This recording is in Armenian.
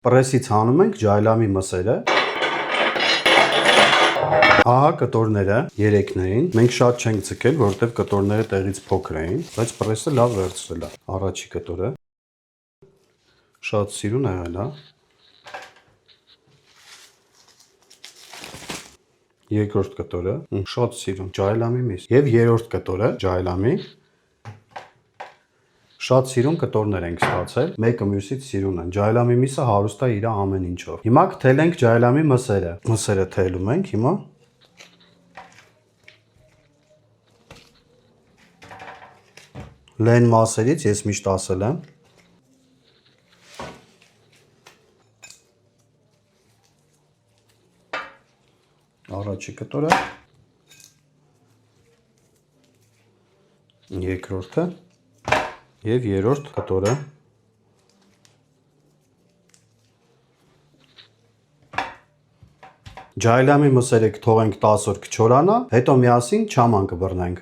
Պրեսից հանում ենք ջայլամի մսերը։ Ահա կտորները 3-ն էին։ Մենք շատ չենք ձգել, որովհետև կտորները տեղից փոքր էին, բայց պրեսը լավ վերցրել է։ Առաջի կտորը շատ սիրուն եղել է։ Երկրորդ կտորը շատ սիրուն ջայլամի միս։ Եվ երրորդ կտորը ջայլամի։ Շատ սիրուն կտորներ ենք ստացել, մեկը մյուսից սիրուն են։ Ջայլամի միսը հարուստ է իր ամեն ինչով։ Հիմա կթելենք ջայլամի մսերը։ Մսերը թելում ենք հիմա։ Լեն մասերից ես միշտ ասել եմ։ Առաջի կտորը։ Երկրորդը եւ երրորդ կտորը։ Ջայլամի մսերը կթողենք 10 օր կչորանա, հետո միասին չաման կբռնենք։